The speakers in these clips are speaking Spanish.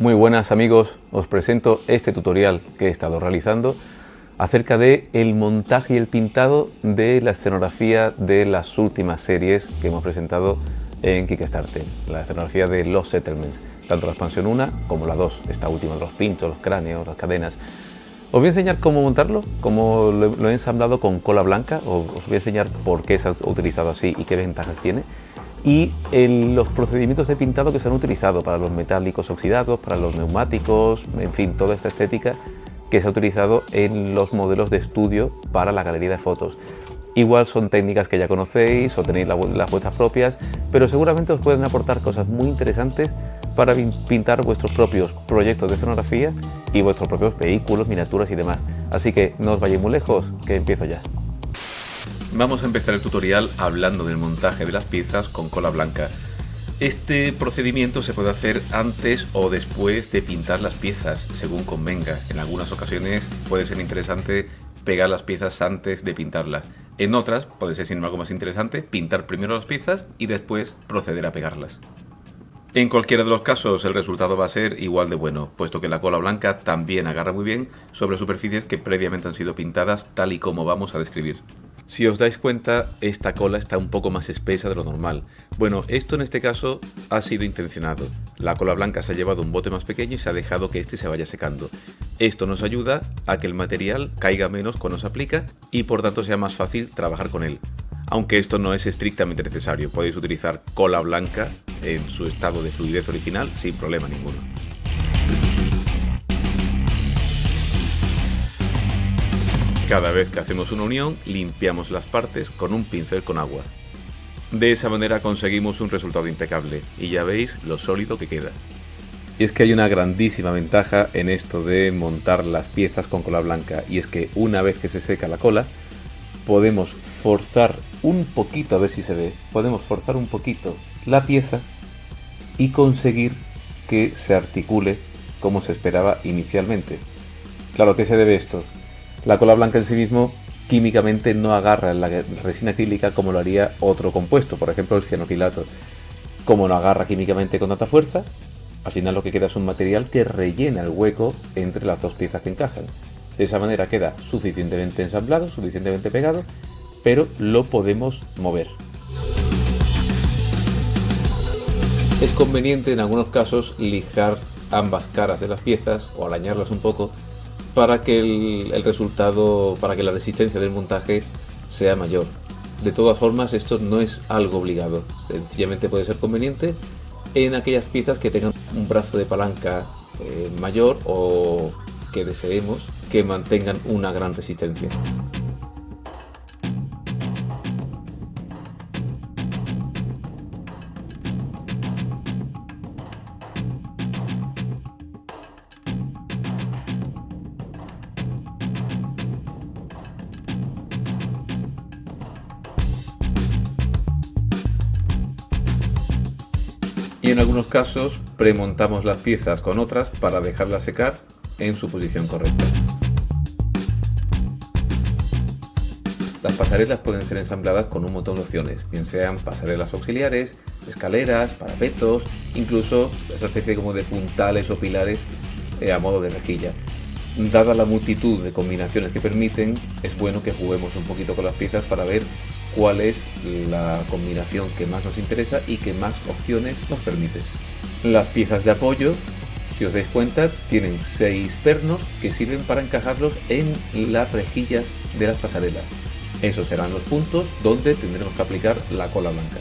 Muy buenas amigos, os presento este tutorial que he estado realizando acerca de el montaje y el pintado de la escenografía de las últimas series que hemos presentado en Kickstarter, la escenografía de los Settlements, tanto la expansión 1 como la 2, esta última de los pinchos, los cráneos, las cadenas. Os voy a enseñar cómo montarlo, cómo lo he ensamblado con cola blanca, os voy a enseñar por qué se ha utilizado así y qué ventajas tiene, y los procedimientos de pintado que se han utilizado para los metálicos oxidados, para los neumáticos, en fin, toda esta estética que se ha utilizado en los modelos de estudio para la galería de fotos. Igual son técnicas que ya conocéis o tenéis las vuestras propias, pero seguramente os pueden aportar cosas muy interesantes para pintar vuestros propios proyectos de escenografía y vuestros propios vehículos, miniaturas y demás. Así que no os vayáis muy lejos, que empiezo ya. Vamos a empezar el tutorial hablando del montaje de las piezas con cola blanca. Este procedimiento se puede hacer antes o después de pintar las piezas, según convenga. En algunas ocasiones puede ser interesante pegar las piezas antes de pintarlas. En otras puede ser, sin embargo, más interesante pintar primero las piezas y después proceder a pegarlas. En cualquiera de los casos el resultado va a ser igual de bueno, puesto que la cola blanca también agarra muy bien sobre superficies que previamente han sido pintadas tal y como vamos a describir. Si os dais cuenta, esta cola está un poco más espesa de lo normal. Bueno, esto en este caso ha sido intencionado. La cola blanca se ha llevado un bote más pequeño y se ha dejado que este se vaya secando. Esto nos ayuda a que el material caiga menos cuando se aplica y por tanto sea más fácil trabajar con él. Aunque esto no es estrictamente necesario, podéis utilizar cola blanca en su estado de fluidez original sin problema ninguno. Cada vez que hacemos una unión, limpiamos las partes con un pincel con agua. De esa manera conseguimos un resultado impecable y ya veis lo sólido que queda. Y es que hay una grandísima ventaja en esto de montar las piezas con cola blanca, y es que una vez que se seca la cola, podemos forzar un poquito, a ver si se ve, podemos forzar un poquito la pieza y conseguir que se articule como se esperaba inicialmente. Claro, ¿qué se debe esto? La cola blanca en sí mismo químicamente no agarra la resina acrílica como lo haría otro compuesto, por ejemplo el cianoquilato. Como no agarra químicamente con tanta fuerza, al final lo que queda es un material que rellena el hueco entre las dos piezas que encajan. De esa manera queda suficientemente ensamblado, suficientemente pegado, pero lo podemos mover. Es conveniente en algunos casos lijar ambas caras de las piezas o arañarlas un poco para que el resultado, para que la resistencia del montaje sea mayor. De todas formas, esto no es algo obligado, sencillamente puede ser conveniente en aquellas piezas que tengan un brazo de palanca mayor o que deseemos que mantengan una gran resistencia. Y en algunos casos premontamos las piezas con otras para dejarlas secar en su posición correcta. Las pasarelas pueden ser ensambladas con un montón de opciones, bien sean pasarelas auxiliares, escaleras, parapetos, incluso esa especie como de puntales o pilares a modo de rejilla. Dada la multitud de combinaciones que permiten, es bueno que juguemos un poquito con las piezas para ver cuál es la combinación que más nos interesa y que más opciones nos permite. Las piezas de apoyo, si os dais cuenta, tienen 6 pernos que sirven para encajarlos en la rejilla de las pasarelas. Esos serán los puntos donde tendremos que aplicar la cola blanca.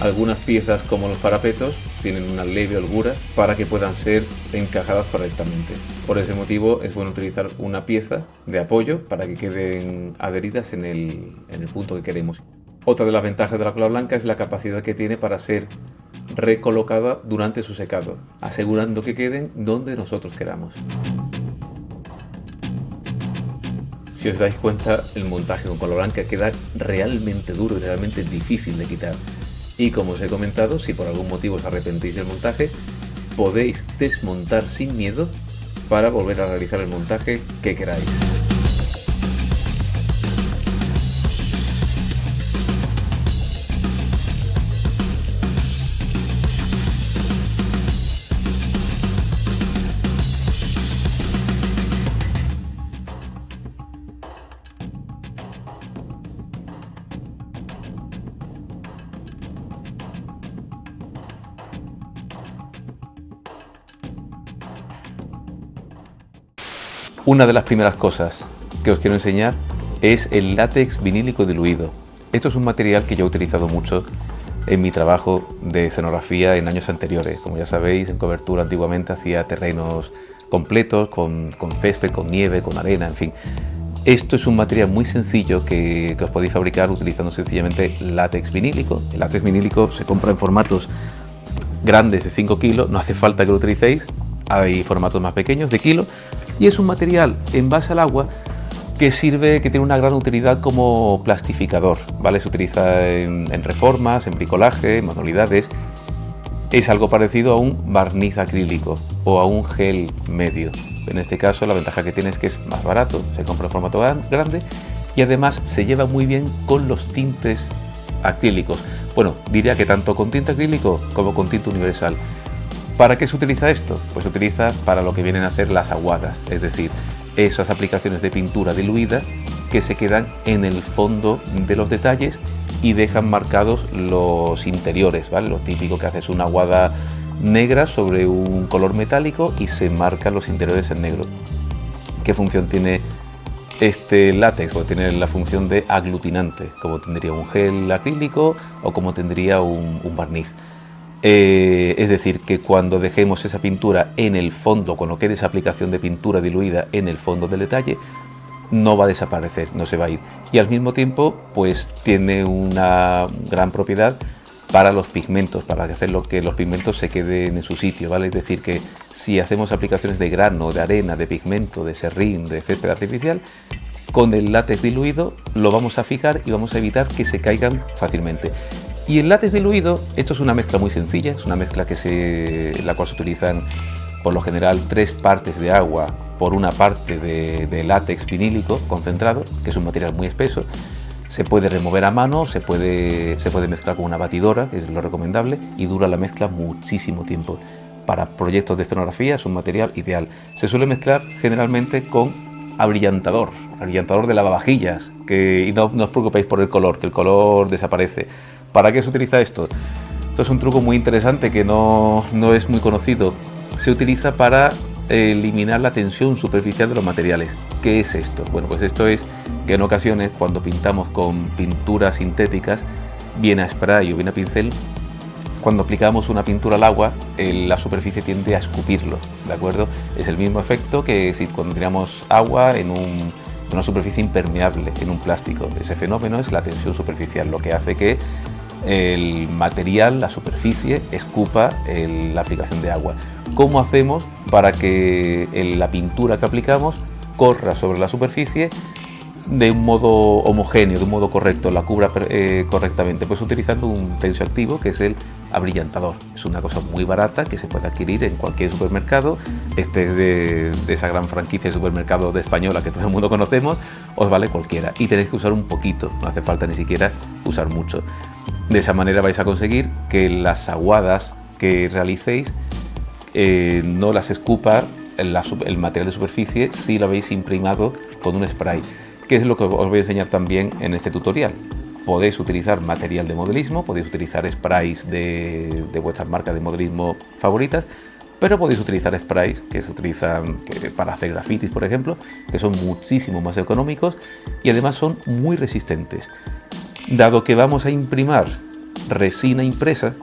Algunas piezas, como los parapetos, tienen una leve holgura para que puedan ser encajadas correctamente. Por ese motivo es bueno utilizar una pieza de apoyo para que queden adheridas en el punto que queremos. Otra de las ventajas de la cola blanca es la capacidad que tiene para ser recolocada durante su secado, asegurando que queden donde nosotros queramos. Si os dais cuenta, el montaje con cola blanca queda realmente duro y realmente difícil de quitar. Y como os he comentado, si por algún motivo os arrepentís del montaje, podéis desmontar sin miedo para volver a realizar el montaje que queráis. Una de las primeras cosas que os quiero enseñar es el látex vinílico diluido. Esto es un material que yo he utilizado mucho en mi trabajo de escenografía en años anteriores. Como ya sabéis, en cobertura antiguamente hacía terrenos completos, con césped, con nieve, con arena, en fin. Esto es un material muy sencillo que os podéis fabricar utilizando sencillamente látex vinílico. El látex vinílico se compra en formatos grandes de 5 kilos, no hace falta que lo utilicéis, hay formatos más pequeños de kilo, y es un material en base al agua que tiene una gran utilidad como plastificador, ¿vale? Se utiliza en reformas, en bricolaje, en manualidades. Es algo parecido a un barniz acrílico o a un gel medio. En este caso la ventaja que tiene es que es más barato, se compra en formato grande y además se lleva muy bien con los tintes acrílicos. Bueno, diría que tanto con tinte acrílico como con tinte universal. ¿Para qué se utiliza esto? Pues se utiliza para lo que vienen a ser las aguadas, es decir, esas aplicaciones de pintura diluida que se quedan en el fondo de los detalles y dejan marcados los interiores, ¿vale? Lo típico que haces una aguada negra sobre un color metálico y se marcan los interiores en negro. ¿Qué función tiene este látex? Pues tiene la función de aglutinante, como tendría un gel acrílico o como tendría un barniz. Es decir, que cuando dejemos esa pintura en el fondo, cuando quede esa aplicación de pintura diluida en el fondo del detalle, no va a desaparecer, no se va a ir. Y al mismo tiempo, pues tiene una gran propiedad para los pigmentos, para hacer que los pigmentos se queden en su sitio, ¿vale? Es decir, que si hacemos aplicaciones de grano, de arena, de pigmento, de serrín, de césped artificial, con el látex diluido lo vamos a fijar y vamos a evitar que se caigan fácilmente. Y el látex diluido, esto es una mezcla muy sencilla, es una mezcla en la cual se utilizan por lo general 3 partes de agua por una parte de látex vinílico concentrado, que es un material muy espeso. Se puede remover a mano, se puede mezclar con una batidora, que es lo recomendable, y dura la mezcla muchísimo tiempo. Para proyectos de escenografía es un material ideal. Se suele mezclar generalmente con abrillantador de lavavajillas, y no os preocupéis por el color, que el color desaparece. ¿Para qué se utiliza esto? Esto es un truco muy interesante que no es muy conocido. Se utiliza para eliminar la tensión superficial de los materiales. ¿Qué es esto? Bueno, pues esto es que en ocasiones cuando pintamos con pinturas sintéticas, bien a spray o bien a pincel, cuando aplicamos una pintura al agua, la superficie tiende a escupirlo, ¿de acuerdo? Es el mismo efecto que si cuando tiramos agua en una superficie impermeable, en un plástico. Ese fenómeno es la tensión superficial, lo que hace que el material, la superficie, escupa la aplicación de agua. ¿Cómo hacemos para que la pintura que aplicamos corra sobre la superficie de un modo homogéneo, de un modo correcto, la cubra correctamente? Pues utilizando un tensioactivo que es el abrillantador. Es una cosa muy barata que se puede adquirir en cualquier supermercado. Este es de esa gran franquicia de supermercado de española que todo el mundo conocemos. Os vale cualquiera y tenéis que usar un poquito, no hace falta ni siquiera usar mucho. De esa manera vais a conseguir que las aguadas que realicéis no las escupa el material de superficie si lo habéis imprimado con un spray, que es lo que os voy a enseñar también en este tutorial. Podéis utilizar material de modelismo, podéis utilizar sprays de vuestras marcas de modelismo favoritas, pero podéis utilizar sprays que se utilizan para hacer grafitis, por ejemplo, que son muchísimo más económicos y además son muy resistentes. Dado que vamos a imprimir resina impresa,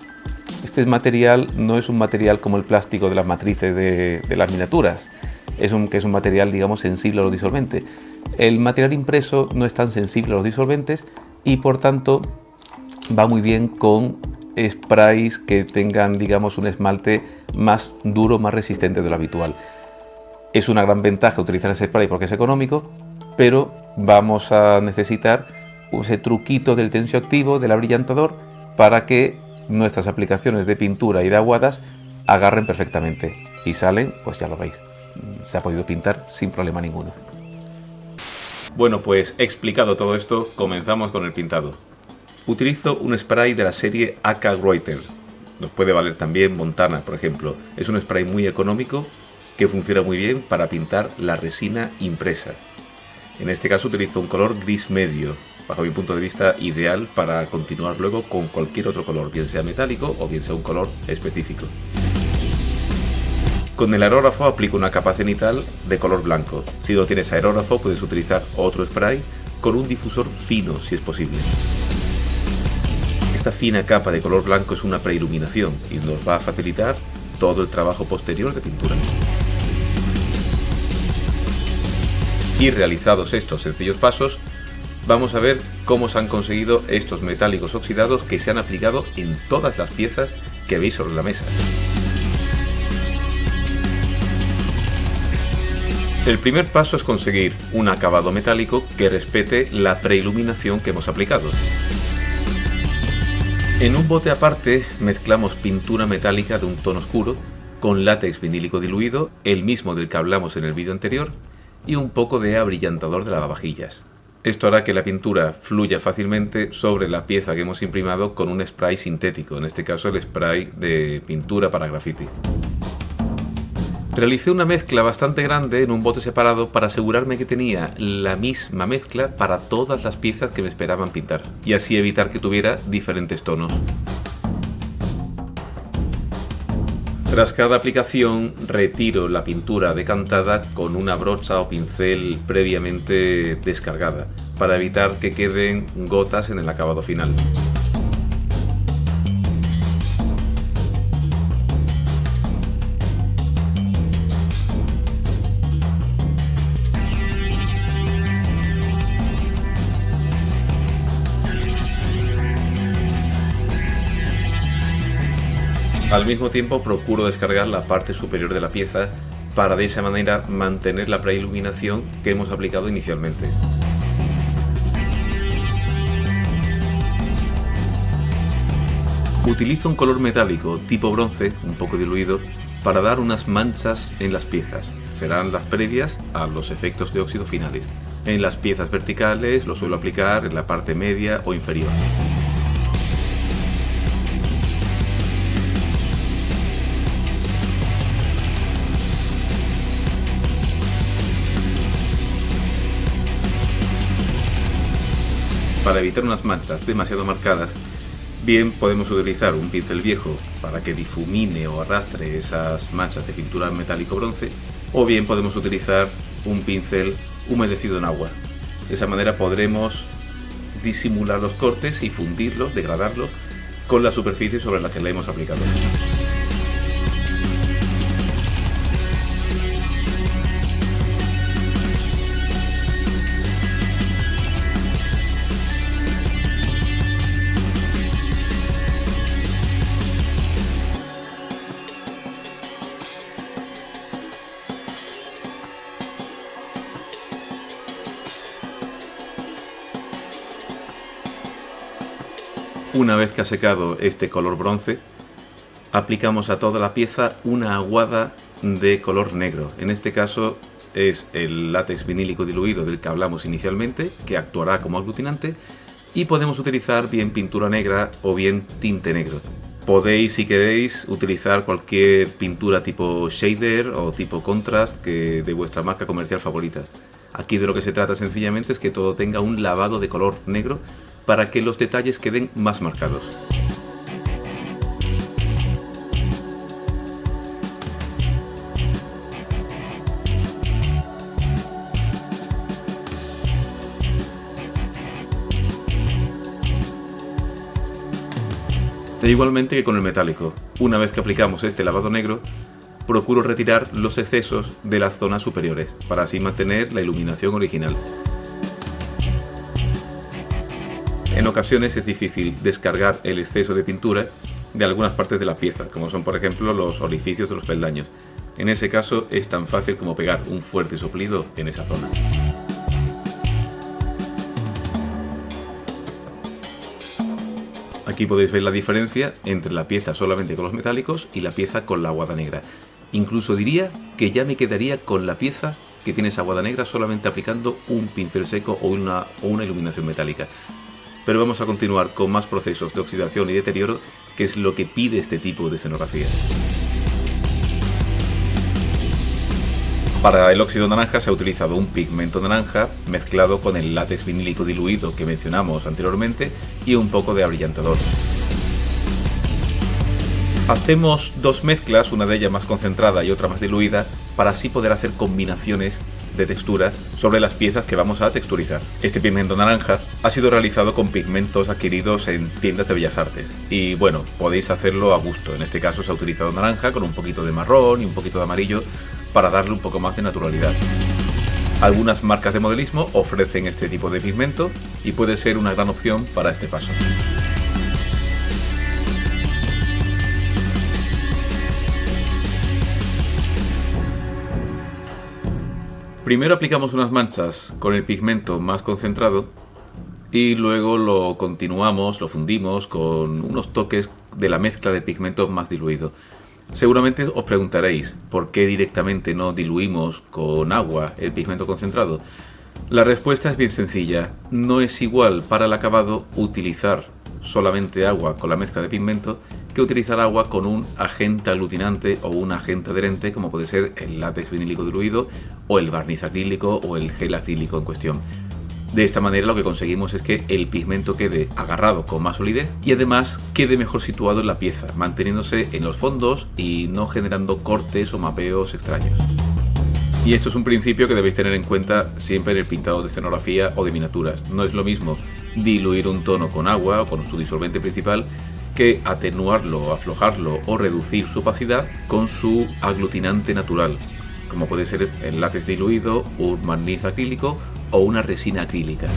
este material no es un material como el plástico de las matrices de las miniaturas, es un material, digamos, sensible a los disolventes. El material impreso no es tan sensible a los disolventes y por tanto va muy bien con sprays que tengan, digamos, un esmalte más duro, más resistente de lo habitual. Es una gran ventaja utilizar ese spray porque es económico, pero vamos a necesitar ese truquito del tensioactivo, del abrillantador, para que nuestras aplicaciones de pintura y de aguadas agarren perfectamente y salen, pues ya lo veis, se ha podido pintar sin problema ninguno. Bueno, pues explicado todo esto, comenzamos con el pintado. Utilizo un spray de la serie AK Reuter, nos puede valer también Montana, por ejemplo. Es un spray muy económico que funciona muy bien para pintar la resina impresa. En este caso utilizo un color gris medio, bajo mi punto de vista ideal para continuar luego con cualquier otro color, bien sea metálico o bien sea un color específico. Con el aerógrafo aplico una capa cenital de color blanco. Si no tienes aerógrafo puedes utilizar otro spray con un difusor fino si es posible. Esta fina capa de color blanco es una preiluminación y nos va a facilitar todo el trabajo posterior de pintura. Y realizados estos sencillos pasos, vamos a ver cómo se han conseguido estos metálicos oxidados que se han aplicado en todas las piezas que veis sobre la mesa. El primer paso es conseguir un acabado metálico que respete la preiluminación que hemos aplicado. En un bote aparte mezclamos pintura metálica de un tono oscuro con látex vinílico diluido, el mismo del que hablamos en el vídeo anterior, y un poco de abrillantador de lavavajillas. Esto hará que la pintura fluya fácilmente sobre la pieza que hemos imprimado con un spray sintético, en este caso el spray de pintura para graffiti. Realicé una mezcla bastante grande en un bote separado para asegurarme que tenía la misma mezcla para todas las piezas que me esperaban pintar, y así evitar que tuviera diferentes tonos. Tras cada aplicación retiro la pintura decantada con una brocha o pincel previamente descargada, para evitar que queden gotas en el acabado final. Al mismo tiempo procuro descargar la parte superior de la pieza para de esa manera mantener la preiluminación que hemos aplicado inicialmente. Utilizo un color metálico tipo bronce, un poco diluido, para dar unas manchas en las piezas. Serán las previas a los efectos de óxido finales. En las piezas verticales lo suelo aplicar en la parte media o inferior. Para evitar unas manchas demasiado marcadas, bien podemos utilizar un pincel viejo para que difumine o arrastre esas manchas de pintura metálico bronce, o bien podemos utilizar un pincel humedecido en agua. De esa manera podremos disimular los cortes y fundirlos, degradarlos con la superficie sobre la que la hemos aplicado. Una vez que ha secado este color bronce, aplicamos a toda la pieza una aguada de color negro. En este caso es el látex vinílico diluido del que hablamos inicialmente, que actuará como aglutinante, y podemos utilizar bien pintura negra o bien tinte negro. Podéis, si queréis, utilizar cualquier pintura tipo shader o tipo contrast de vuestra marca comercial favorita. Aquí de lo que se trata sencillamente es que todo tenga un lavado de color negro para que los detalles queden más marcados. E igualmente que con el metálico, una vez que aplicamos este lavado negro, procuro retirar los excesos de las zonas superiores, para así mantener la iluminación original. En ocasiones es difícil descargar el exceso de pintura de algunas partes de la pieza, como son por ejemplo los orificios de los peldaños. En ese caso es tan fácil como pegar un fuerte soplido en esa zona. Aquí podéis ver la diferencia entre la pieza solamente con los metálicos y la pieza con la aguada negra. Incluso diría que ya me quedaría con la pieza que tiene esa aguada negra solamente aplicando un pincel seco o una iluminación metálica. Pero vamos a continuar con más procesos de oxidación y deterioro, que es lo que pide este tipo de escenografía. Para el óxido naranja se ha utilizado un pigmento naranja mezclado con el látex vinílico diluido que mencionamos anteriormente y un poco de abrillantador. Hacemos dos mezclas, una de ellas más concentrada y otra más diluida, para así poder hacer combinaciones de textura sobre las piezas que vamos a texturizar. Este pigmento naranja ha sido realizado con pigmentos adquiridos en tiendas de bellas artes y bueno, podéis hacerlo a gusto. En este caso se ha utilizado naranja con un poquito de marrón y un poquito de amarillo para darle un poco más de naturalidad. Algunas marcas de modelismo ofrecen este tipo de pigmento y puede ser una gran opción para este paso. Primero aplicamos unas manchas con el pigmento más concentrado y luego lo continuamos, lo fundimos con unos toques de la mezcla de pigmentos más diluido. Seguramente os preguntaréis por qué directamente no diluimos con agua el pigmento concentrado. La respuesta es bien sencilla. No es igual para el acabado utilizar solamente agua con la mezcla de pigmento que utilizar agua con un agente aglutinante o un agente adherente como puede ser el látex vinílico diluido o el barniz acrílico o el gel acrílico en cuestión. De esta manera lo que conseguimos es que el pigmento quede agarrado con más solidez y además quede mejor situado en la pieza, manteniéndose en los fondos y no generando cortes o mapeos extraños. Y esto es un principio que debéis tener en cuenta siempre en el pintado de escenografía o de miniaturas. No es lo mismo diluir un tono con agua o con su disolvente principal que atenuarlo, aflojarlo o reducir su opacidad con su aglutinante natural, como puede ser el látex diluido, un barniz acrílico o una resina acrílica.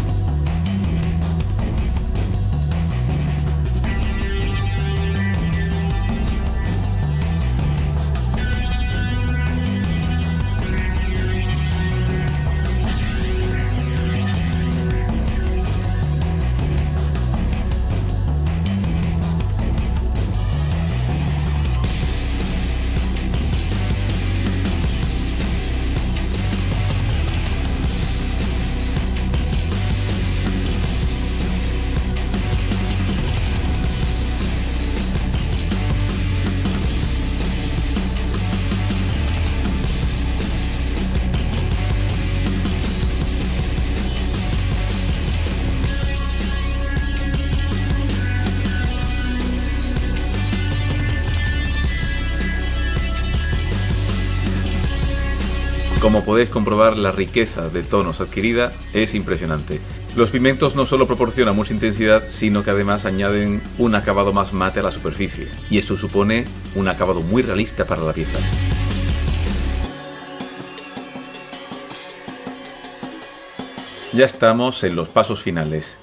Como podéis comprobar, la riqueza de tonos adquirida es impresionante. Los pigmentos no solo proporcionan mucha intensidad, sino que además añaden un acabado más mate a la superficie, y esto supone un acabado muy realista para la pieza. Ya estamos en los pasos finales.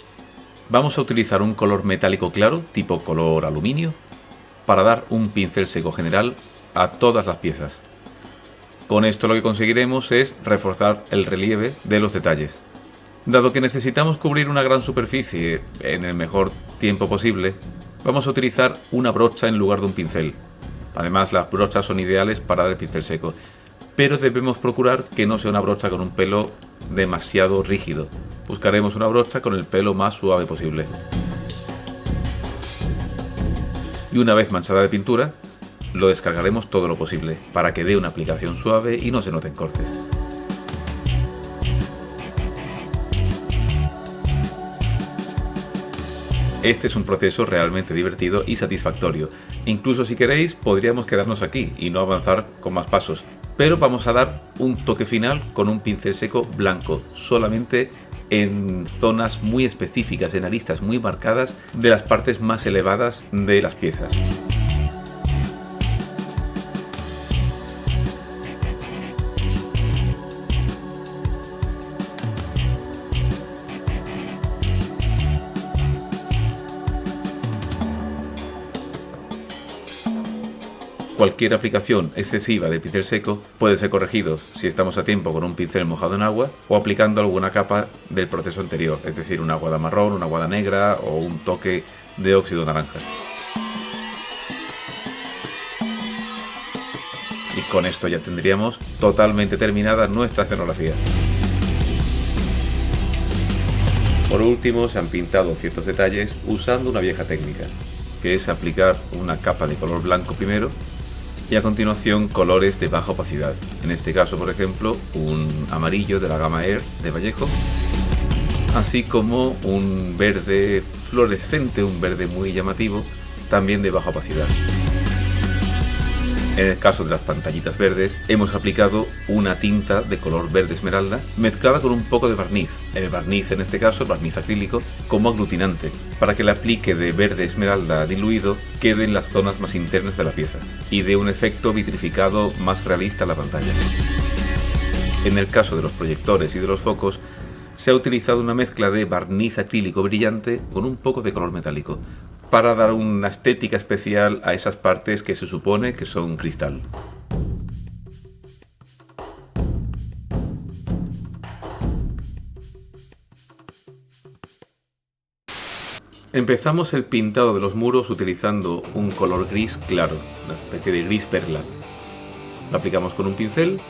Vamos a utilizar un color metálico claro, tipo color aluminio, para dar un pincel seco general a todas las piezas. Con esto lo que conseguiremos es reforzar el relieve de los detalles. Dado que necesitamos cubrir una gran superficie en el mejor tiempo posible, vamos a utilizar una brocha en lugar de un pincel. Además, las brochas son ideales para dar el pincel seco, pero debemos procurar que no sea una brocha con un pelo demasiado rígido. Buscaremos una brocha con el pelo más suave posible. Y una vez manchada de pintura, lo descargaremos todo lo posible para que dé una aplicación suave y no se noten cortes. Este es un proceso realmente divertido y satisfactorio. Incluso si queréis, podríamos quedarnos aquí y no avanzar con más pasos. Pero vamos a dar un toque final con un pincel seco blanco, solamente en zonas muy específicas, en aristas muy marcadas de las partes más elevadas de las piezas. Cualquier aplicación excesiva de pincel seco puede ser corregido si estamos a tiempo con un pincel mojado en agua o aplicando alguna capa del proceso anterior, es decir, una aguada marrón, una aguada negra o un toque de óxido naranja. Y con esto ya tendríamos totalmente terminada nuestra escenografía. Por último, se han pintado ciertos detalles usando una vieja técnica, que es aplicar una capa de color blanco primero y a continuación colores de baja opacidad. En este caso, por ejemplo, un amarillo de la gama Air de Vallejo, así como un verde fluorescente, un verde muy llamativo, también de baja opacidad. En el caso de las pantallitas verdes, hemos aplicado una tinta de color verde esmeralda mezclada con un poco de barniz. El barniz, en este caso, el barniz acrílico, como aglutinante, para que el aplique de verde esmeralda diluido quede en las zonas más internas de la pieza y dé un efecto vitrificado más realista a la pantalla. En el caso de los proyectores y de los focos, se ha utilizado una mezcla de barniz acrílico brillante con un poco de color metálico, para dar una estética especial a esas partes que se supone que son cristal. Empezamos el pintado de los muros utilizando un color gris claro, una especie de gris perla. Lo aplicamos con un pincel,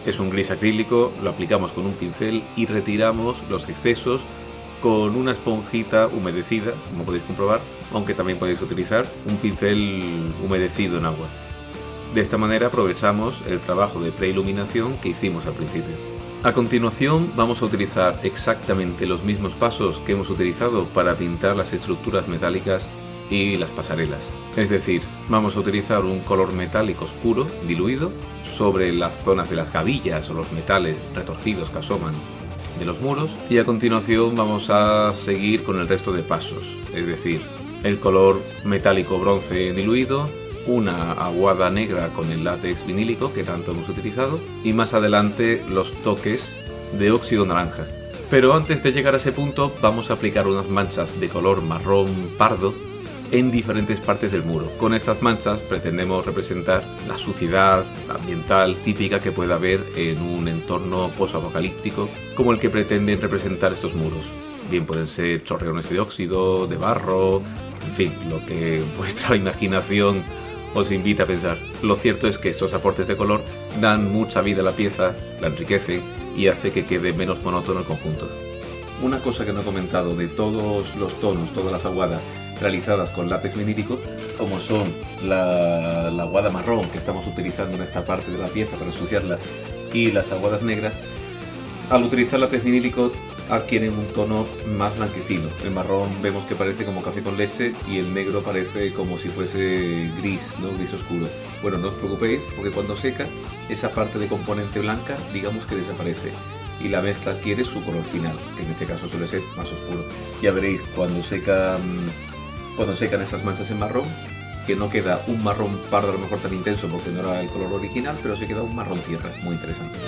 es un gris acrílico, lo aplicamos con un pincel y retiramos los excesos con una esponjita humedecida, como podéis comprobar, aunque también podéis utilizar un pincel humedecido en agua. De esta manera aprovechamos el trabajo de preiluminación que hicimos al principio. A continuación vamos a utilizar exactamente los mismos pasos que hemos utilizado para pintar las estructuras metálicas y las pasarelas. Es decir, vamos a utilizar un color metálico oscuro, diluido, sobre las zonas de las gavillas o los metales retorcidos que asoman de los muros, y a continuación vamos a seguir con el resto de pasos, es decir, el color metálico bronce diluido, una aguada negra con el látex vinílico que tanto hemos utilizado y más adelante los toques de óxido naranja. Pero antes de llegar a ese punto vamos a aplicar unas manchas de color marrón pardo en diferentes partes del muro. Con estas manchas pretendemos representar la suciedad ambiental típica que pueda haber en un entorno post-apocalíptico como el que pretenden representar estos muros. Bien pueden ser chorreones de óxido, de barro, en fin, lo que vuestra imaginación os invita a pensar. Lo cierto es que estos aportes de color dan mucha vida a la pieza, la enriquecen y hace que quede menos monótono el conjunto. Una cosa que no he comentado de todos los tonos, todas las aguadas realizadas con látex vinílico, como son la aguada marrón que estamos utilizando en esta parte de la pieza para ensuciarla y las aguadas negras, al utilizar látex vinílico adquieren un tono más blanquecino. El marrón vemos que parece como café con leche y el negro parece como si fuese gris, ¿no? Gris oscuro. Bueno, no os preocupéis porque cuando seca esa parte de componente blanca digamos que desaparece y la mezcla adquiere su color final, que en este caso suele ser más oscuro. Ya veréis cuando secan esas manchas en marrón, que no queda un marrón pardo a lo mejor tan intenso porque no era el color original, pero sí queda un marrón tierra, muy interesante.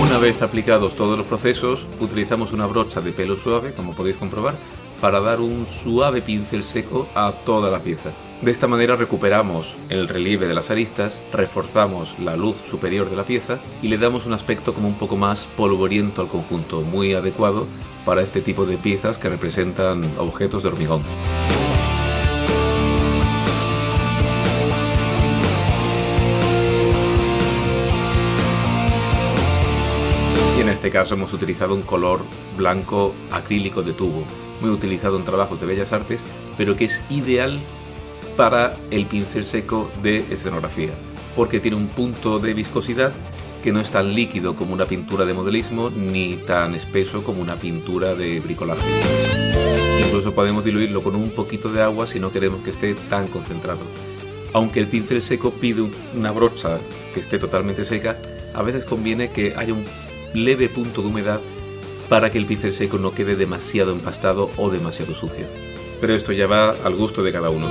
Una vez aplicados todos los procesos, utilizamos una brocha de pelo suave, como podéis comprobar, para dar un suave pincel seco a toda la pieza. De esta manera recuperamos el relieve de las aristas, reforzamos la luz superior de la pieza y le damos un aspecto como un poco más polvoriento al conjunto, muy adecuado para este tipo de piezas que representan objetos de hormigón. En este caso hemos utilizado un color blanco acrílico de tubo, muy utilizado en trabajos de bellas artes, pero que es ideal para el pincel seco de escenografía, porque tiene un punto de viscosidad que no es tan líquido como una pintura de modelismo, ni tan espeso como una pintura de bricolaje. Incluso podemos diluirlo con un poquito de agua si no queremos que esté tan concentrado. Aunque el pincel seco pide una brocha que esté totalmente seca, a veces conviene que haya un leve punto de humedad para que el pincel seco no quede demasiado empastado o demasiado sucio. Pero esto ya va al gusto de cada uno.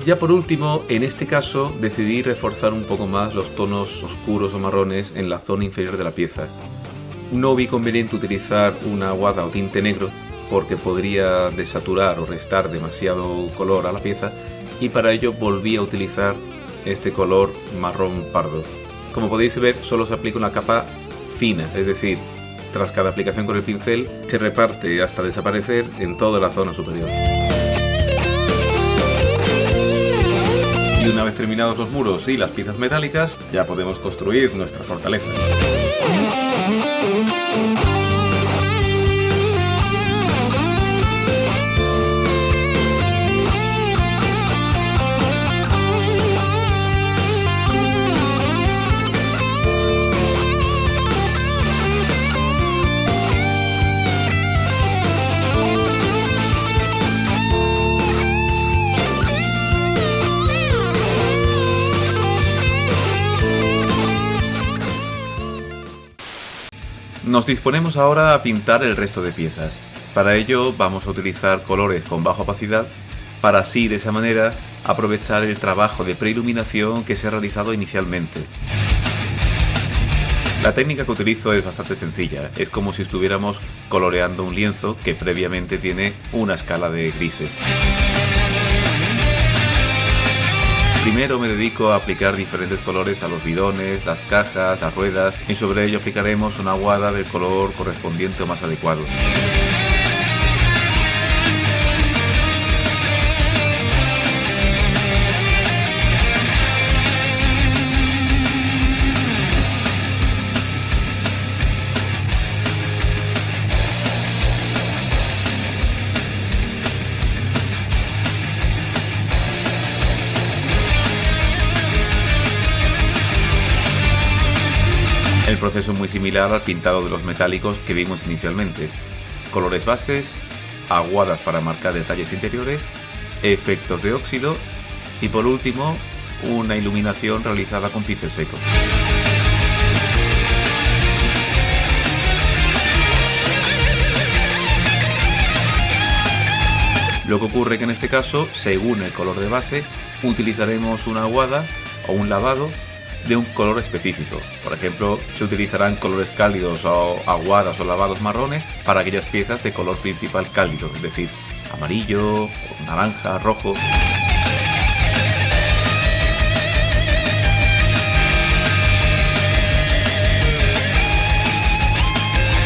Ya por último, en este caso decidí reforzar un poco más los tonos oscuros o marrones en la zona inferior de la pieza. No vi conveniente utilizar una aguada o tinte negro porque podría desaturar o restar demasiado color a la pieza, y para ello volví a utilizar este color marrón pardo. Como podéis ver, solo se aplica una capa fina, es decir, tras cada aplicación con el pincel se reparte hasta desaparecer en toda la zona superior. Y una vez terminados los muros y las piezas metálicas, ya podemos construir nuestra fortaleza. Nos disponemos ahora a pintar el resto de piezas. Para ello vamos a utilizar colores con baja opacidad para así de esa manera aprovechar el trabajo de preiluminación que se ha realizado inicialmente. La técnica que utilizo es bastante sencilla, es como si estuviéramos coloreando un lienzo que previamente tiene una escala de grises. Primero me dedico a aplicar diferentes colores a los bidones, las cajas, las ruedas, y sobre ello aplicaremos una aguada del color correspondiente o más adecuado. El proceso es muy similar al pintado de los metálicos que vimos inicialmente. Colores bases, aguadas para marcar detalles interiores, efectos de óxido y por último una iluminación realizada con pincel seco. Lo que ocurre que en este caso, según el color de base, utilizaremos una aguada o un lavado de un color específico. Por ejemplo, se utilizarán colores cálidos o aguadas o lavados marrones para aquellas piezas de color principal cálido, es decir, amarillo, naranja, rojo.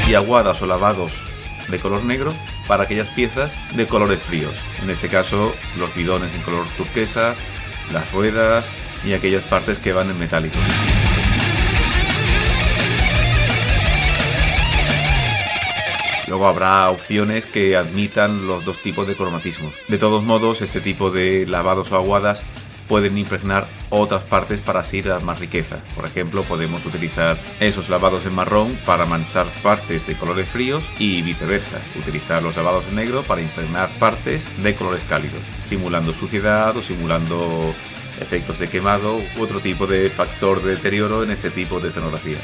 Y aguadas o lavados de color negro para aquellas piezas de colores fríos. En este caso, los bidones en color turquesa, las ruedas y aquellas partes que van en metálico. Luego habrá opciones que admitan los dos tipos de cromatismo. De todos modos, este tipo de lavados o aguadas pueden impregnar otras partes para así dar más riqueza. Por ejemplo, podemos utilizar esos lavados en marrón para manchar partes de colores fríos y viceversa. Utilizar los lavados en negro para impregnar partes de colores cálidos, simulando suciedad o simulando efectos de quemado u otro tipo de factor de deterioro en este tipo de escenografía.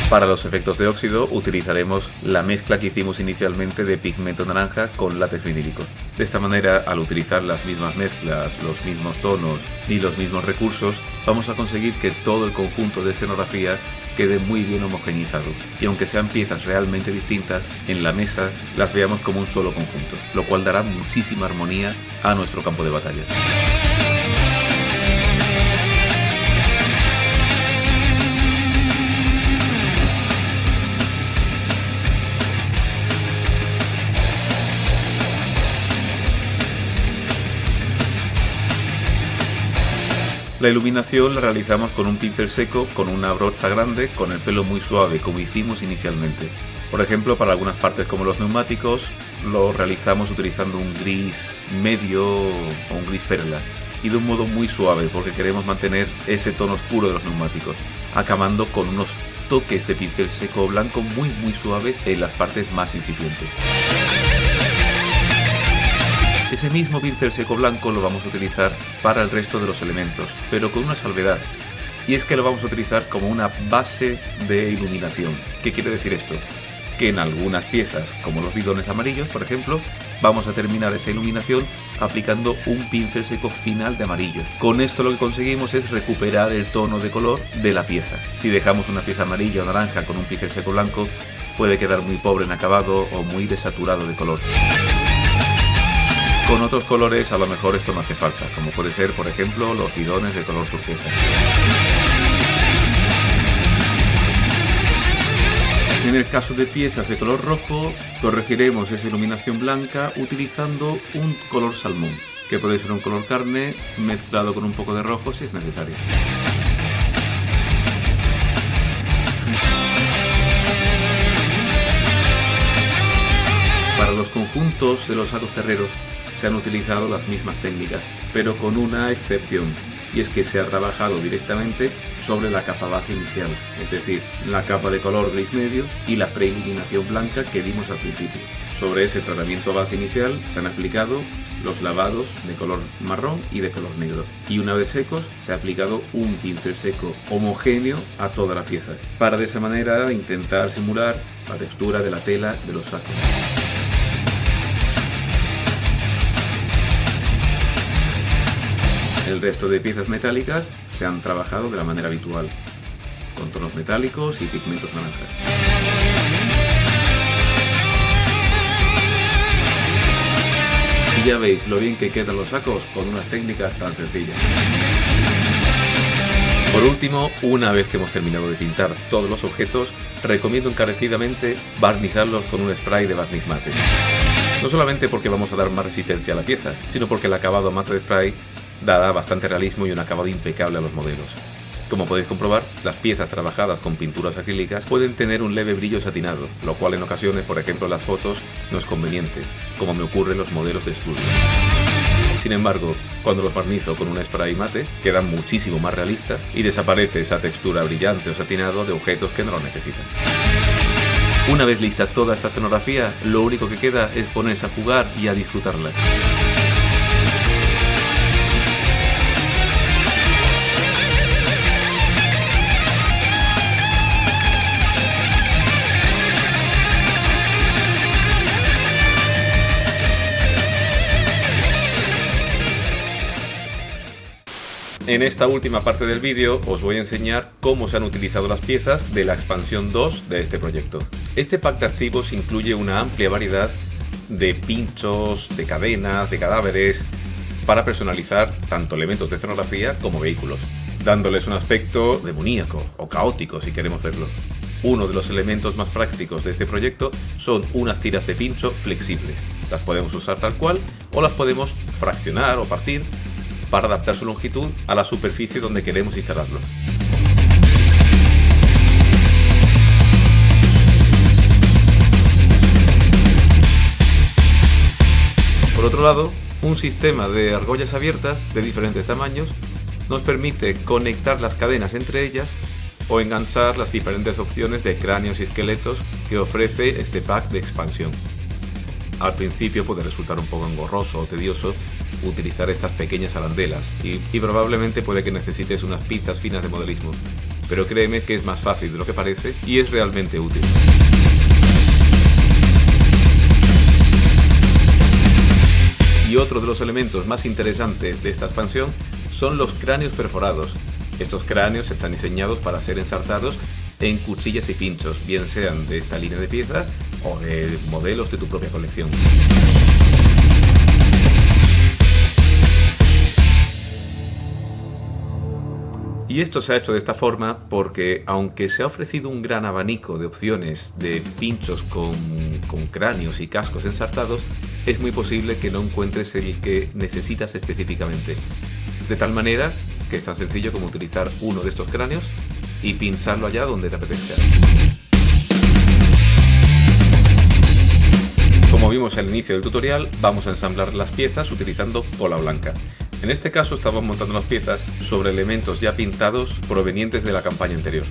Para los efectos de óxido utilizaremos la mezcla que hicimos inicialmente de pigmento naranja con látex vinílico. De esta manera, al utilizar las mismas mezclas, los mismos tonos y los mismos recursos, vamos a conseguir que todo el conjunto de escenografía quede muy bien homogeneizado. Y aunque sean piezas realmente distintas, en la mesa las veamos como un solo conjunto, lo cual dará muchísima armonía a nuestro campo de batalla. La iluminación la realizamos con un pincel seco, con una brocha grande, con el pelo muy suave, como hicimos inicialmente. Por ejemplo, para algunas partes como los neumáticos, lo realizamos utilizando un gris medio o un gris perla. y de un modo muy suave porque queremos mantener ese tono oscuro de los neumáticos, acabando con unos toques de pincel seco blanco muy suaves en las partes más incipientes. Ese mismo pincel seco blanco lo vamos a utilizar para el resto de los elementos, pero con una salvedad, y es que lo vamos a utilizar como una base de iluminación. ¿Qué quiere decir esto? Que en algunas piezas, como los bidones amarillos, por ejemplo, vamos a terminar esa iluminación aplicando un pincel seco final de amarillo. Con esto lo que conseguimos es recuperar el tono de color de la pieza. Si dejamos una pieza amarilla o naranja con un pincel seco blanco, puede quedar muy pobre en acabado o muy desaturado de color. Con otros colores a lo mejor esto no hace falta, como puede ser, por ejemplo, los bidones de color turquesa. En el caso de piezas de color rojo, corregiremos esa iluminación blanca utilizando un color salmón, que puede ser un color carne mezclado con un poco de rojo si es necesario. Para los conjuntos de los sacos terreros se han utilizado las mismas técnicas, pero con una excepción, y es que se ha trabajado directamente sobre la capa base inicial, es decir, la capa de color gris medio y la preiluminación blanca que dimos al principio. Sobre ese tratamiento base inicial se han aplicado los lavados de color marrón y de color negro, y una vez secos se ha aplicado un pincel seco homogéneo a toda la pieza, para de esa manera intentar simular la textura de la tela de los sacos. El resto de piezas metálicas se han trabajado de la manera habitual, con tonos metálicos y pigmentos naranjas. Y ya veis lo bien que quedan los sacos con unas técnicas tan sencillas. Por último, una vez que hemos terminado de pintar todos los objetos, recomiendo encarecidamente barnizarlos con un spray de barniz mate. No solamente porque vamos a dar más resistencia a la pieza, sino porque el acabado mate de spray dará bastante realismo y un acabado impecable a los modelos. Como podéis comprobar, las piezas trabajadas con pinturas acrílicas pueden tener un leve brillo satinado, lo cual en ocasiones, por ejemplo en las fotos, no es conveniente, como me ocurre en los modelos de estudio. Sin embargo, cuando los barnizo con un spray mate, quedan muchísimo más realistas y desaparece esa textura brillante o satinado de objetos que no lo necesitan. Una vez lista toda esta escenografía, lo único que queda es ponerse a jugar y a disfrutarla. En esta última parte del vídeo os voy a enseñar cómo se han utilizado las piezas de la expansión 2 de este proyecto. Este pack de archivos incluye una amplia variedad de pinchos, de cadenas, de cadáveres, para personalizar tanto elementos de escenografía como vehículos, dándoles un aspecto demoníaco o caótico si queremos verlo. Uno de los elementos más prácticos de este proyecto son unas tiras de pincho flexibles. Las podemos usar tal cual o las podemos fraccionar o partir para adaptar su longitud a la superficie donde queremos instalarlo. Por otro lado, un sistema de argollas abiertas de diferentes tamaños nos permite conectar las cadenas entre ellas o enganchar las diferentes opciones de cráneos y esqueletos que ofrece este pack de expansión. Al principio puede resultar un poco engorroso o tedioso utilizar estas pequeñas arandelas y probablemente puede que necesites unas pinzas finas de modelismo, pero créeme que es más fácil de lo que parece y es realmente útil. Y otro de los elementos más interesantes de esta expansión son los cráneos perforados. Estos cráneos están diseñados para ser ensartados en cuchillas y pinchos, bien sean de esta línea de piezas o de modelos de tu propia colección. Y esto se ha hecho de esta forma porque, aunque se ha ofrecido un gran abanico de opciones de pinchos con cráneos y cascos ensartados, es muy posible que no encuentres el que necesitas específicamente. De tal manera que es tan sencillo como utilizar uno de estos cráneos y pincharlo allá donde te apetezca. Como vimos al inicio del tutorial, vamos a ensamblar las piezas utilizando cola blanca. En este caso estamos montando las piezas sobre elementos ya pintados provenientes de la campaña anterior.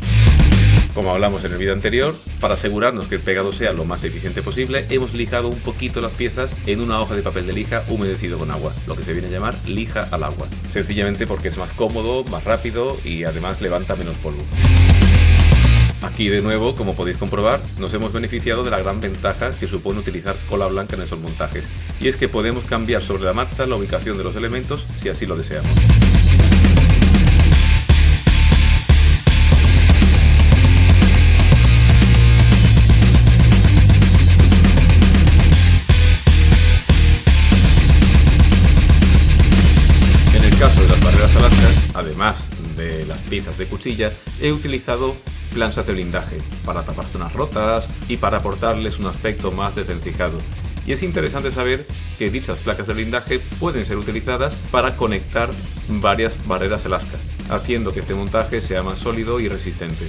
Como hablamos en el vídeo anterior, para asegurarnos que el pegado sea lo más eficiente posible, hemos lijado un poquito las piezas en una hoja de papel de lija humedecido con agua, lo que se viene a llamar lija al agua, sencillamente porque es más cómodo, más rápido y además levanta menos polvo. Aquí de nuevo, como podéis comprobar, nos hemos beneficiado de la gran ventaja que supone utilizar cola blanca en esos montajes, y es que podemos cambiar sobre la marcha la ubicación de los elementos si así lo deseamos. En el caso de las barreras alaskas, además de las piezas de cuchilla, he utilizado planchas de blindaje para tapar zonas rotas y para aportarles un aspecto más desvencijado. Y es interesante saber que dichas placas de blindaje pueden ser utilizadas para conectar varias barreras alaskas, haciendo que este montaje sea más sólido y resistente.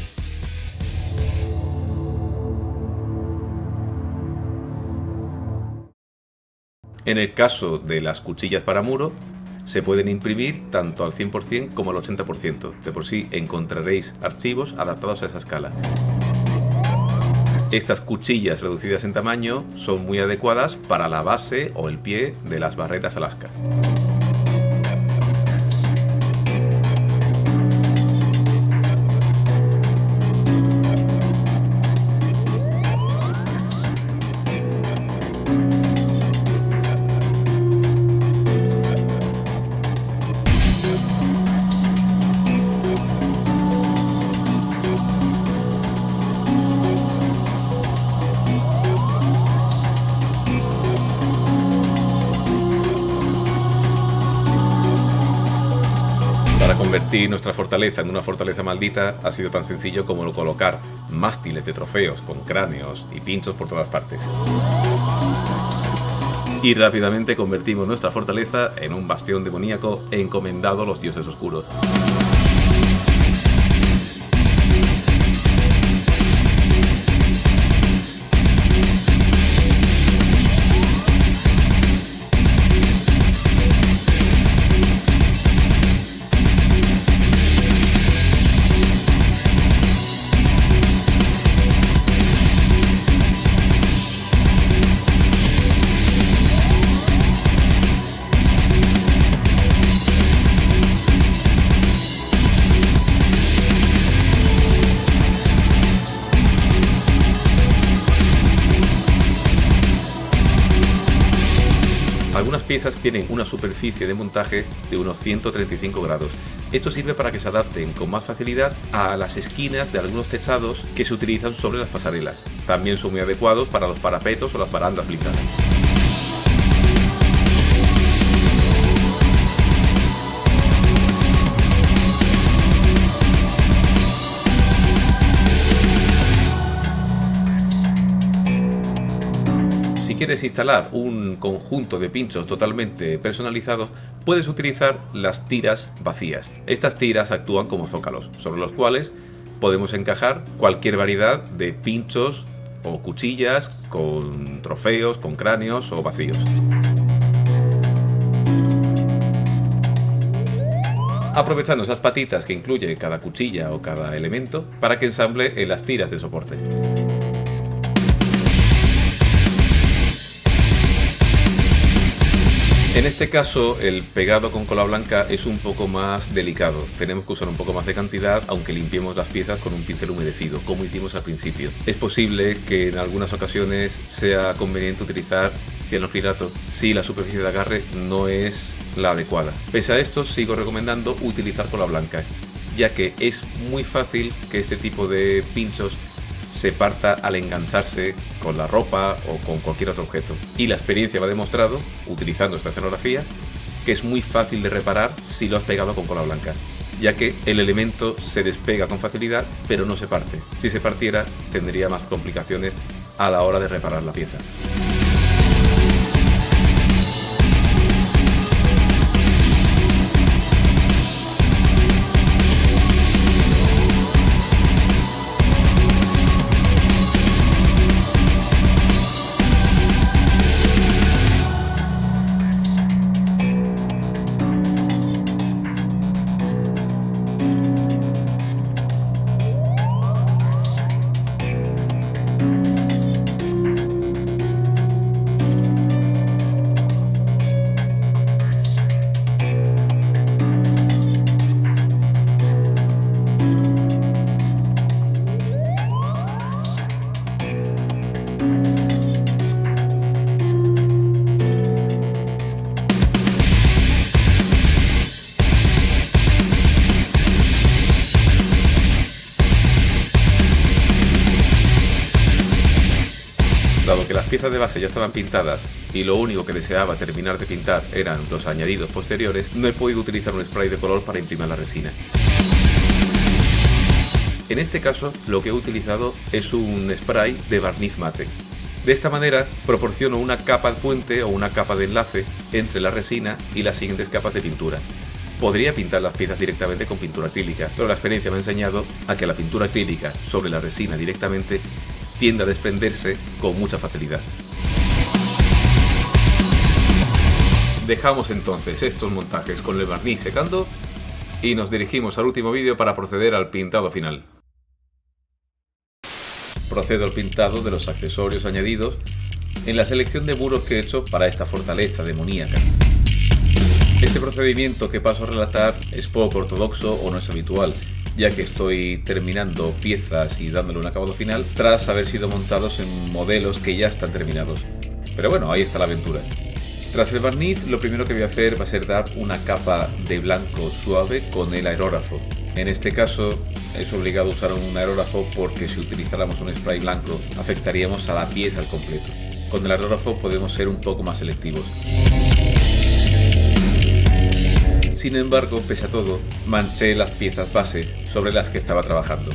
En el caso de las cuchillas para muro, se pueden imprimir tanto al 100% como al 80%. De por sí encontraréis archivos adaptados a esa escala. Estas cuchillas reducidas en tamaño son muy adecuadas para la base o el pie de las barreras Alaska. Para convertir nuestra fortaleza en una fortaleza maldita ha sido tan sencillo como colocar mástiles de trofeos con cráneos y pinchos por todas partes. Y rápidamente convertimos nuestra fortaleza en un bastión demoníaco encomendado a los dioses oscuros. Algunas piezas tienen una superficie de montaje de unos 135 grados. Esto sirve para que se adapten con más facilidad a las esquinas de algunos techados que se utilizan sobre las pasarelas. También son muy adecuados para los parapetos o las barandas blindadas. Si quieres instalar un conjunto de pinchos totalmente personalizados, puedes utilizar las tiras vacías. Estas tiras actúan como zócalos, sobre los cuales podemos encajar cualquier variedad de pinchos o cuchillas con trofeos, con cráneos o vacíos. Aprovechando esas patitas que incluye cada cuchilla o cada elemento para que ensamble en las tiras de soporte. En este caso, el pegado con cola blanca es un poco más delicado. Tenemos que usar un poco más de cantidad, aunque limpiemos las piezas con un pincel humedecido, como hicimos al principio. Es posible que en algunas ocasiones sea conveniente utilizar cianofilato si la superficie de agarre no es la adecuada. Pese a esto, sigo recomendando utilizar cola blanca, ya que es muy fácil que este tipo de pinchos se parta al engancharse con la ropa o con cualquier otro objeto. Y la experiencia me ha demostrado, utilizando esta escenografía, que es muy fácil de reparar si lo has pegado con cola blanca, ya que el elemento se despega con facilidad, pero no se parte. Si se partiera, tendría más complicaciones a la hora de reparar la pieza. piezas de base ya estaban pintadas y lo único que deseaba terminar de pintar eran los añadidos posteriores, no he podido utilizar un spray de color para imprimir la resina. En este caso, lo que he utilizado es un spray de barniz mate. De esta manera, proporciono una capa puente o una capa de enlace entre la resina y las siguientes capas de pintura. Podría pintar las piezas directamente con pintura acrílica, pero la experiencia me ha enseñado a que la pintura acrílica sobre la resina directamente tiende a desprenderse con mucha facilidad. Dejamos entonces estos montajes con el barniz secando y nos dirigimos al último vídeo para proceder al pintado final. Procedo al pintado de los accesorios añadidos en la selección de muros que he hecho para esta fortaleza demoníaca. Este procedimiento que paso a relatar es poco ortodoxo o no es habitual, ya que estoy terminando piezas y dándole un acabado final tras haber sido montados en modelos que ya están terminados. Pero bueno, ahí está la aventura. Tras el barniz, lo primero que voy a hacer va a ser dar una capa de blanco suave con el aerógrafo. En este caso es obligado usar un aerógrafo porque si utilizáramos un spray blanco afectaríamos a la pieza al completo. Con el aerógrafo podemos ser un poco más selectivos. Sin embargo, pese a todo, manché las piezas base sobre las que estaba trabajando.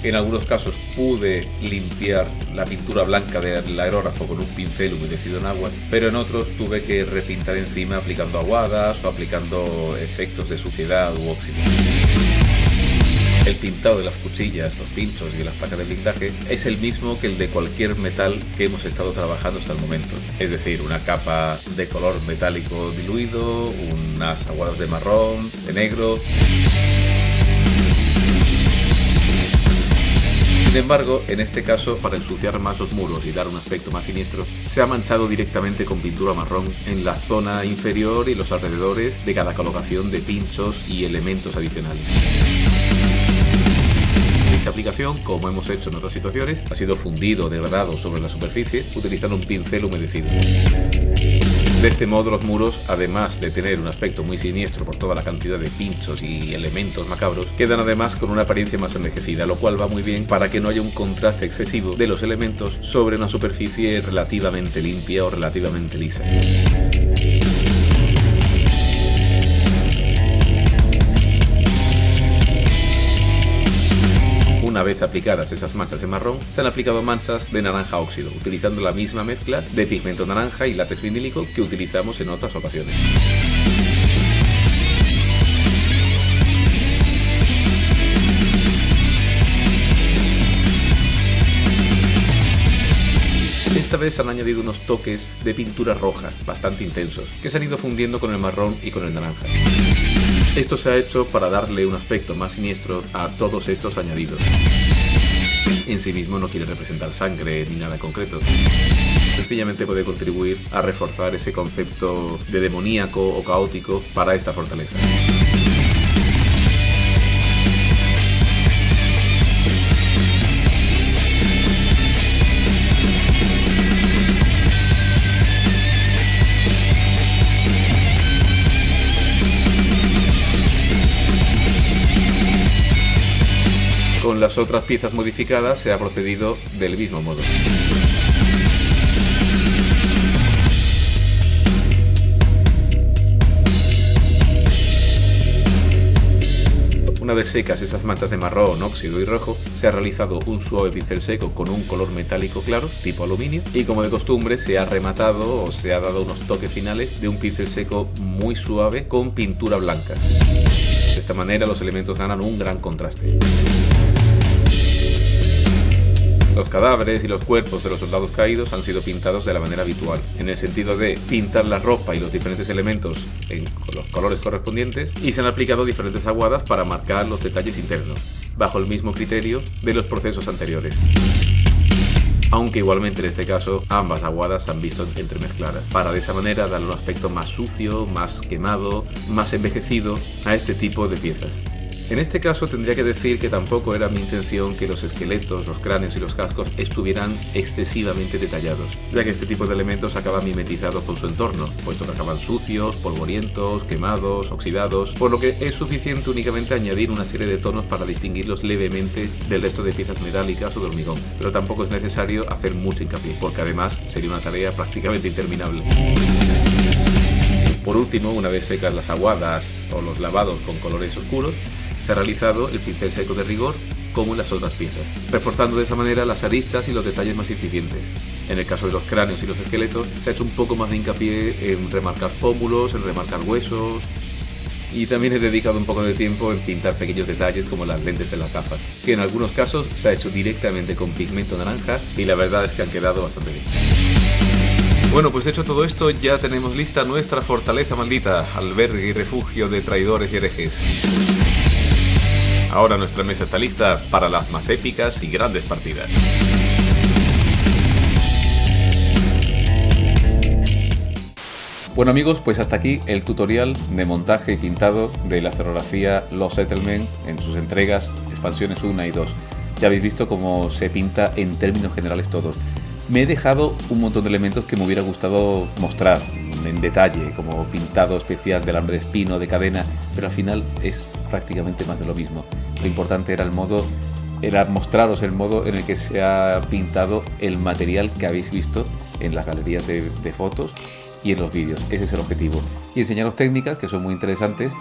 En algunos casos pude limpiar la pintura blanca del aerógrafo con un pincel humedecido en agua, pero en otros tuve que repintar encima aplicando aguadas o aplicando efectos de suciedad u óxido. El pintado de las cuchillas, los pinchos y las placas de blindaje es el mismo que el de cualquier metal que hemos estado trabajando hasta el momento. Es decir, una capa de color metálico diluido, unas aguadas de marrón, de negro. Sin embargo, en este caso, para ensuciar más los muros y dar un aspecto más siniestro, se ha manchado directamente con pintura marrón en la zona inferior y los alrededores de cada colocación de pinchos y elementos adicionales. Dicha aplicación, como hemos hecho en otras situaciones, ha sido fundido o degradado sobre la superficie utilizando un pincel humedecido. De este modo los muros, además de tener un aspecto muy siniestro por toda la cantidad de pinchos y elementos macabros, quedan además con una apariencia más envejecida, lo cual va muy bien para que no haya un contraste excesivo de los elementos sobre una superficie relativamente limpia o relativamente lisa. Una vez aplicadas esas manchas de marrón, se han aplicado manchas de naranja óxido, utilizando la misma mezcla de pigmento naranja y látex vinílico que utilizamos en otras ocasiones. Esta vez se han añadido unos toques de pintura roja, bastante intensos, que se han ido fundiendo con el marrón y con el naranja. Esto se ha hecho para darle un aspecto más siniestro a todos estos añadidos. En sí mismo no quiere representar sangre ni nada concreto. Sencillamente puede contribuir a reforzar ese concepto de demoníaco o caótico para esta fortaleza. Con las otras piezas modificadas se ha procedido del mismo modo. Una vez secas esas manchas de marrón, óxido y rojo, se ha realizado un suave pincel seco con un color metálico claro, tipo aluminio, y como de costumbre se ha rematado o se ha dado unos toques finales de un pincel seco muy suave con pintura blanca. De esta manera los elementos ganan un gran contraste. Los cadáveres y los cuerpos de los soldados caídos han sido pintados de la manera habitual, en el sentido de pintar la ropa y los diferentes elementos con los colores correspondientes, y se han aplicado diferentes aguadas para marcar los detalles internos, bajo el mismo criterio de los procesos anteriores. Aunque igualmente en este caso ambas aguadas se han visto entremezcladas, para de esa manera darle un aspecto más sucio, más quemado, más envejecido a este tipo de piezas. En este caso tendría que decir que tampoco era mi intención que los esqueletos, los cráneos y los cascos estuvieran excesivamente detallados, ya que este tipo de elementos acaban mimetizados con su entorno, puesto que acaban sucios, polvorientos, quemados, oxidados, por lo que es suficiente únicamente añadir una serie de tonos para distinguirlos levemente del resto de piezas metálicas o de hormigón, pero tampoco es necesario hacer mucho hincapié, porque además sería una tarea prácticamente interminable. Por último, una vez secas las aguadas o los lavados con colores oscuros, se ha realizado el pincel seco de rigor como en las otras piezas, reforzando de esa manera las aristas y los detalles más incipientes. En el caso de los cráneos y los esqueletos, se ha hecho un poco más de hincapié en remarcar pómulos, en remarcar huesos, y también he dedicado un poco de tiempo en pintar pequeños detalles como las lentes de las gafas, que en algunos casos se ha hecho directamente con pigmento naranja y la verdad es que han quedado bastante bien. Bueno, pues hecho todo esto, ya tenemos lista nuestra fortaleza maldita, albergue y refugio de traidores y herejes. Ahora nuestra mesa está lista para las más épicas y grandes partidas. Bueno amigos, pues hasta aquí el tutorial de montaje y pintado de la escenografía Lost Settlement en sus entregas, expansiones 1 y 2. Ya habéis visto cómo se pinta en términos generales todo. Me he dejado un montón de elementos que me hubiera gustado mostrar en detalle, como pintado especial de alambre de espino, de cadena, pero al final es prácticamente más de lo mismo. Lo importante era mostraros el modo en el que se ha pintado el material que habéis visto en las galerías de fotos y en los vídeos. Ese es el objetivo. Y enseñaros técnicas que son muy interesantes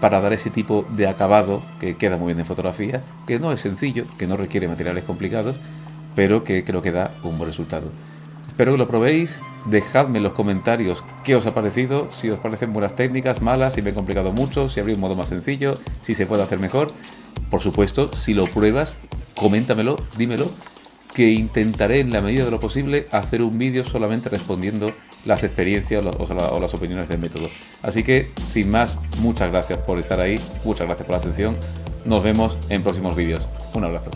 para dar ese tipo de acabado que queda muy bien en fotografía, que no es sencillo, que no requiere materiales complicados, pero que creo que da un buen resultado. Espero que lo probéis, dejadme en los comentarios qué os ha parecido, si os parecen buenas técnicas, malas, si me he complicado mucho, si habría un modo más sencillo, si se puede hacer mejor. Por supuesto, si lo pruebas, coméntamelo, dímelo, que intentaré en la medida de lo posible hacer un vídeo solamente respondiendo las experiencias o las opiniones del método. Así que, sin más, muchas gracias por estar ahí, muchas gracias por la atención, nos vemos en próximos vídeos. Un abrazo.